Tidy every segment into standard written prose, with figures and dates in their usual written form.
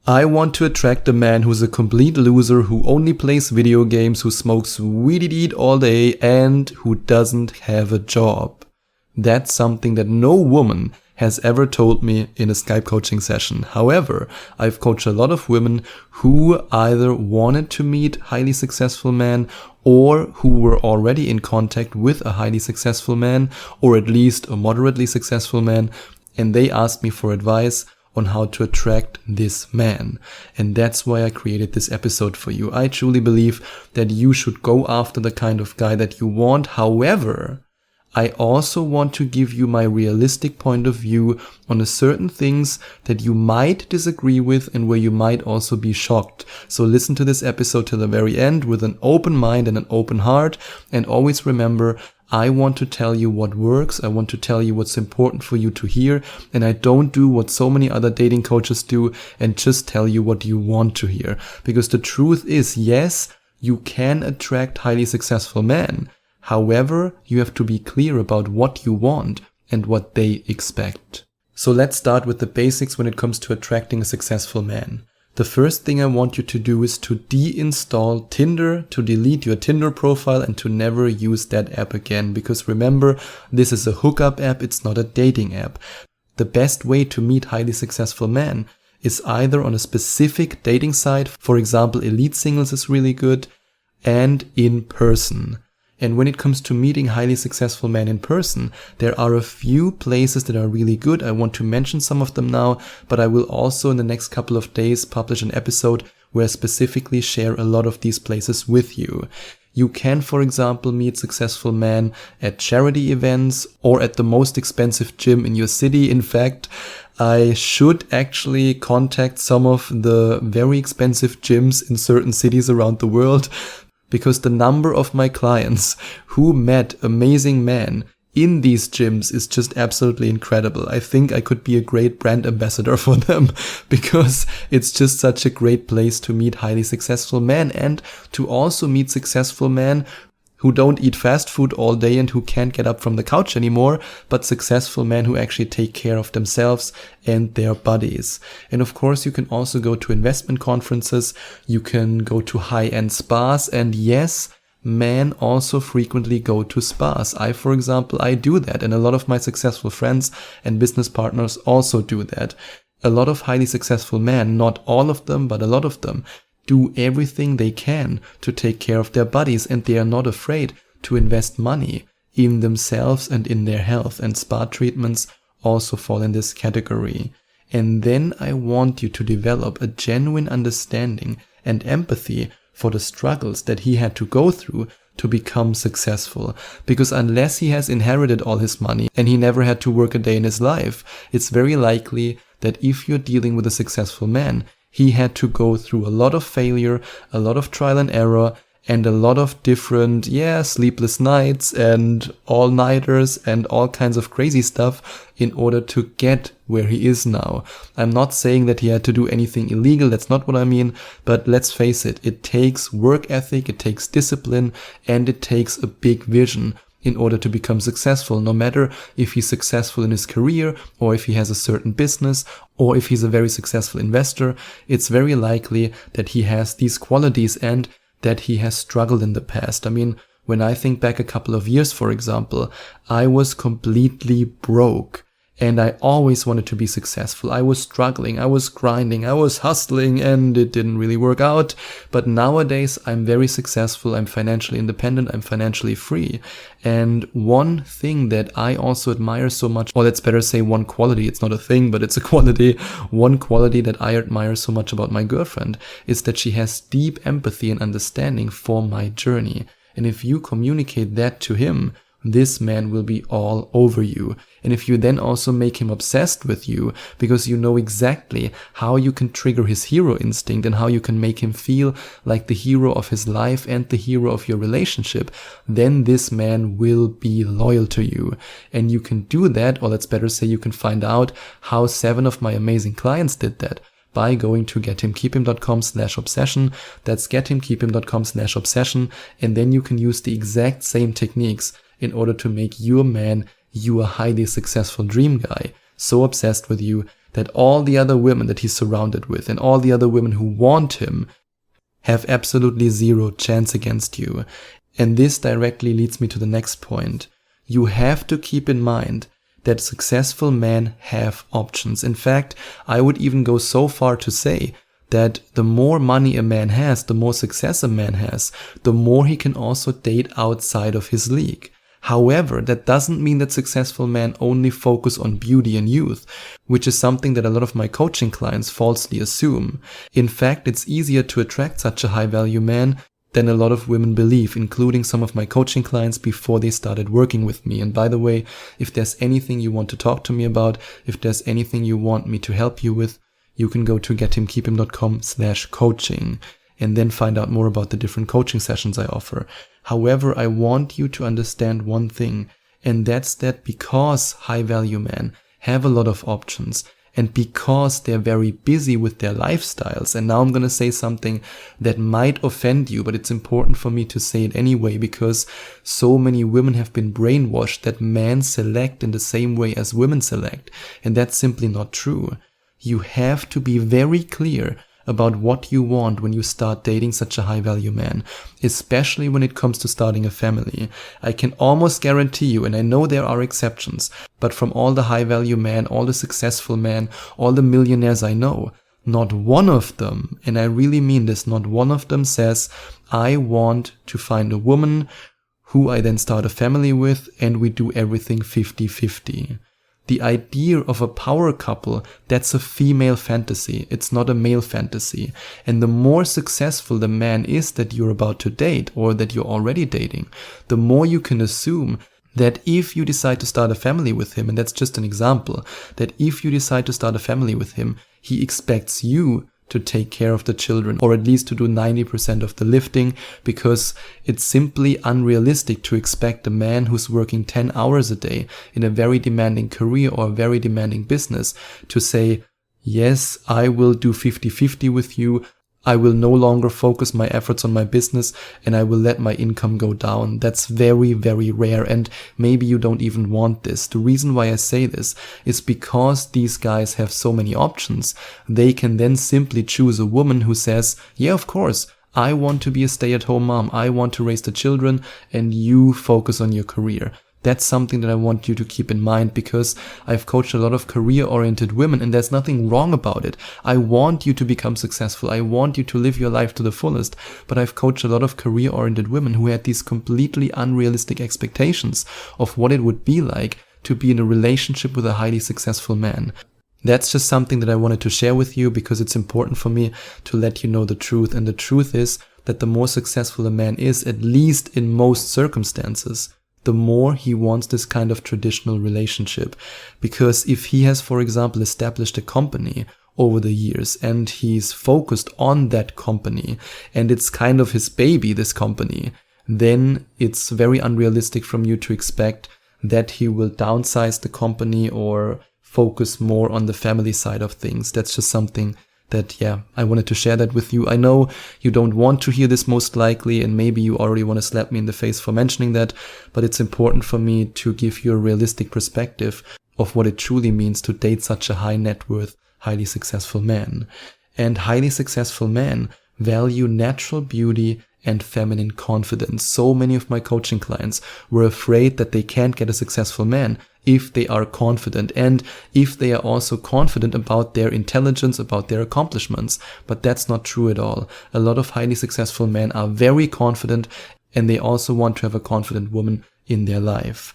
I want to attract a man who's a complete loser, who only plays video games, who smokes weed all day, and who doesn't have a job. That's something that no woman has ever told me in a Skype coaching session. However, I've coached a lot of women who either wanted to meet highly successful men or who were already in contact with a highly successful man, or at least a moderately successful man, and they asked me for advice on how to attract this man. And that's why I created this episode for you. I truly believe that you should go after the kind of guy that you want. However, I also want to give you my realistic point of view on the certain things that you might disagree with and where you might also be shocked. So listen to this episode till the very end with an open mind and an open heart. And always remember, I want to tell you what works. I want to tell you what's important for you to hear. And I don't do what so many other dating coaches do and just tell you what you want to hear. Because the truth is, yes, you can attract highly successful men. However, you have to be clear about what you want and what they expect. So let's start with the basics when it comes to attracting a successful man. The first thing I want you to do is to deinstall Tinder, to delete your Tinder profile and to never use that app again. Because remember, this is a hookup app, it's not a dating app. The best way to meet highly successful men is either on a specific dating site, for example, Elite Singles is really good, and in person. And when it comes to meeting highly successful men in person, there are a few places that are really good. I want to mention some of them now, but I will also in the next couple of days publish an episode where I specifically share a lot of these places with you. You can, for example, meet successful men at charity events or at the most expensive gym in your city. In fact, I should actually contact some of the very expensive gyms in certain cities around the world, because the number of my clients who met amazing men in these gyms is just absolutely incredible. I think I could be a great brand ambassador for them because it's just such a great place to meet highly successful men and to also meet successful men who don't eat fast food all day and who can't get up from the couch anymore, but successful men who actually take care of themselves and their bodies. And of course, you can also go to investment conferences, you can go to high-end spas, and yes, men also frequently go to spas. For example, I do that, and a lot of my successful friends and business partners also do that. A lot of highly successful men, not all of them, but a lot of them, do everything they can to take care of their bodies, and they are not afraid to invest money in themselves and in their health, and spa treatments also fall in this category. And then I want you to develop a genuine understanding and empathy for the struggles that he had to go through to become successful. Because unless he has inherited all his money and he never had to work a day in his life, it's very likely that if you're dealing with a successful man, he had to go through a lot of failure, a lot of trial and error, and a lot of different, sleepless nights and all-nighters and all kinds of crazy stuff in order to get where he is now. I'm not saying that he had to do anything illegal, that's not what I mean, but let's face it, it takes work ethic, it takes discipline, and it takes a big vision in order to become successful, no matter if he's successful in his career or if he has a certain business or if he's a very successful investor. It's very likely that he has these qualities and that he has struggled in the past. I mean, when I think back a couple of years, for example, I was completely broke. And I always wanted to be successful. I was struggling, I was grinding, I was hustling, and it didn't really work out. But nowadays, I'm very successful, I'm financially independent, I'm financially free. And one thing that I also admire so much, or let's better say one quality, it's not a thing, but it's a quality. One quality that I admire so much about my girlfriend is that she has deep empathy and understanding for my journey. And if you communicate that to him, this man will be all over you. And if you then also make him obsessed with you because you know exactly how you can trigger his hero instinct and how you can make him feel like the hero of his life and the hero of your relationship, then this man will be loyal to you. And you can do that, or let's better say you can find out how 7 of my amazing clients did that by going to gethimkeephim.com/obsession. That's gethimkeephim.com/obsession. And then you can use the exact same techniques in order to make your man, you a highly successful dream guy, so obsessed with you that all the other women that he's surrounded with and all the other women who want him have absolutely zero chance against you. And this directly leads me to the next point. You have to keep in mind that successful men have options. In fact, I would even go so far to say that the more money a man has, the more success a man has, the more he can also date outside of his league. However, that doesn't mean that successful men only focus on beauty and youth, which is something that a lot of my coaching clients falsely assume. In fact, it's easier to attract such a high-value man than a lot of women believe, including some of my coaching clients before they started working with me. And by the way, if there's anything you want to talk to me about, if there's anything you want me to help you with, you can go to gethimkeephim.com/coaching and then find out more about the different coaching sessions I offer. However, I want you to understand one thing, and that's that because high-value men have a lot of options, and because they're very busy with their lifestyles, and now I'm going to say something that might offend you, but it's important for me to say it anyway, because so many women have been brainwashed that men select in the same way as women select, and that's simply not true. You have to be very clear about what you want when you start dating such a high-value man, especially when it comes to starting a family. I can almost guarantee you, and I know there are exceptions, but from all the high-value men, all the successful men, all the millionaires I know, not one of them, and I really mean this, not one of them says, I want to find a woman who I then start a family with and we do everything 50-50. The idea of a power couple, that's a female fantasy. It's not a male fantasy. And the more successful the man is that you're about to date or that you're already dating, the more you can assume that if you decide to start a family with him, and that's just an example, that if you decide to start a family with him, he expects you to take care of the children, or at least to do 90% of the lifting, because it's simply unrealistic to expect a man who's working 10 hours a day in a very demanding career or a very demanding business to say, yes, I will do 50-50 with you, I will no longer focus my efforts on my business and I will let my income go down. That's very, very rare, and maybe you don't even want this. The reason why I say this is because these guys have so many options. They can then simply choose a woman who says, yeah, of course, I want to be a stay-at-home mom. I want to raise the children and you focus on your career. That's something that I want you to keep in mind, because I've coached a lot of career-oriented women and there's nothing wrong about it. I want you to become successful. I want you to live your life to the fullest. But I've coached a lot of career-oriented women who had these completely unrealistic expectations of what it would be like to be in a relationship with a highly successful man. That's just something that I wanted to share with you because it's important for me to let you know the truth. And the truth is that the more successful a man is, at least in most circumstances, the more he wants this kind of traditional relationship. Because if he has, for example, established a company over the years and he's focused on that company and it's kind of his baby, this company, then it's very unrealistic from you to expect that he will downsize the company or focus more on the family side of things. That's just something that, I wanted to share that with you. I know you don't want to hear this most likely, and maybe you already want to slap me in the face for mentioning that, but it's important for me to give you a realistic perspective of what it truly means to date such a high net worth, highly successful man. And highly successful men value natural beauty and feminine confidence. So many of my coaching clients were afraid that they can't get a successful man if they are confident and if they are also confident about their intelligence, about their accomplishments. But that's not true at all. A lot of highly successful men are very confident and they also want to have a confident woman in their life.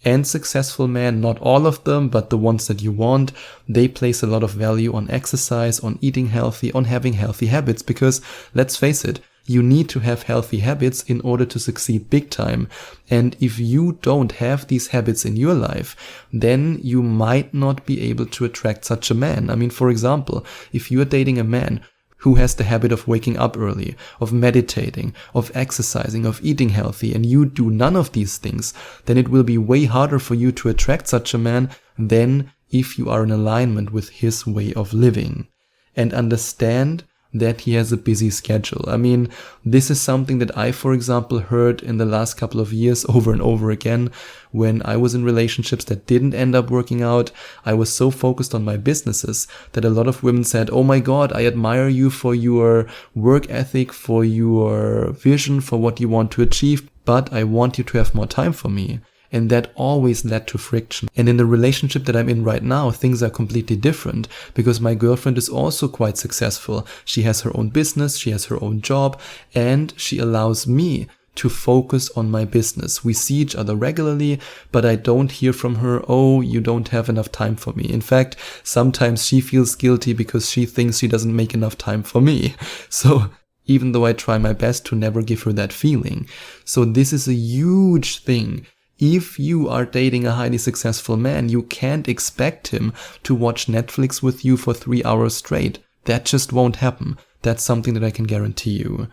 And successful men, not all of them, but the ones that you want, they place a lot of value on exercise, on eating healthy, on having healthy habits, because let's face it, you need to have healthy habits in order to succeed big time. And if you don't have these habits in your life, then you might not be able to attract such a man. I mean, for example, if you're dating a man who has the habit of waking up early, of meditating, of exercising, of eating healthy, and you do none of these things, then it will be way harder for you to attract such a man than if you are in alignment with his way of living. And understand, that he has a busy schedule. I mean, this is something that I, for example, heard in the last couple of years over and over again when I was in relationships that didn't end up working out. I was so focused on my businesses that a lot of women said, "Oh my God, I admire you for your work ethic, for your vision, for what you want to achieve, but I want you to have more time for me." And that always led to friction. And in the relationship that I'm in right now, things are completely different because my girlfriend is also quite successful. She has her own business, she has her own job, and she allows me to focus on my business. We see each other regularly, but I don't hear from her, "Oh, you don't have enough time for me." In fact, sometimes she feels guilty because she thinks she doesn't make enough time for me. So even though I try my best to never give her that feeling. So this is a huge thing. If you are dating a highly successful man, you can't expect him to watch Netflix with you for 3 hours straight. That just won't happen. That's something that I can guarantee you.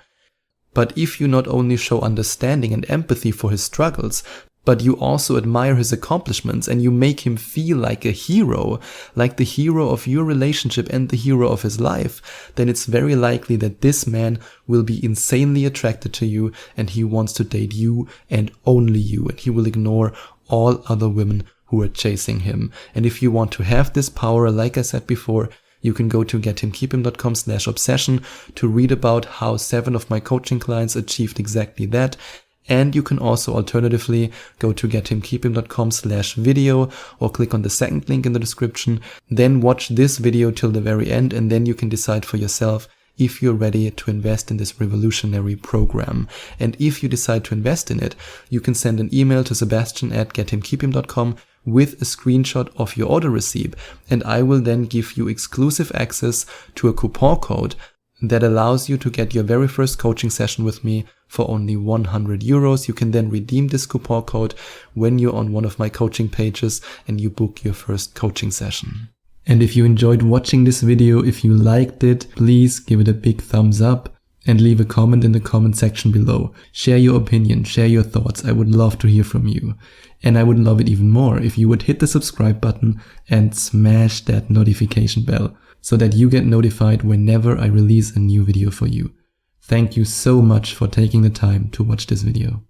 But if you not only show understanding and empathy for his struggles, but you also admire his accomplishments and you make him feel like a hero, like the hero of your relationship and the hero of his life, then it's very likely that this man will be insanely attracted to you and he wants to date you and only you, and he will ignore all other women who are chasing him. And if you want to have this power, like I said before, you can go to gethimkeephim.com/obsession to read about how 7 of my coaching clients achieved exactly that. And you can also alternatively go to gethimkeephim.com/video or click on the second link in the description. Then watch this video till the very end, and then you can decide for yourself if you're ready to invest in this revolutionary program. And if you decide to invest in it, you can send an email to sebastian@gethimkeephim.com with a screenshot of your order receipt, and I will then give you exclusive access to a coupon code that allows you to get your very first coaching session with me for only 100 euros. You can then redeem this coupon code when you're on one of my coaching pages and you book your first coaching session. And if you enjoyed watching this video, if you liked it, please give it a big thumbs up and leave a comment in the comment section below. Share your opinion, share your thoughts. I would love to hear from you. And I would love it even more if you would hit the subscribe button and smash that notification bell so that you get notified whenever I release a new video for you. Thank you so much for taking the time to watch this video.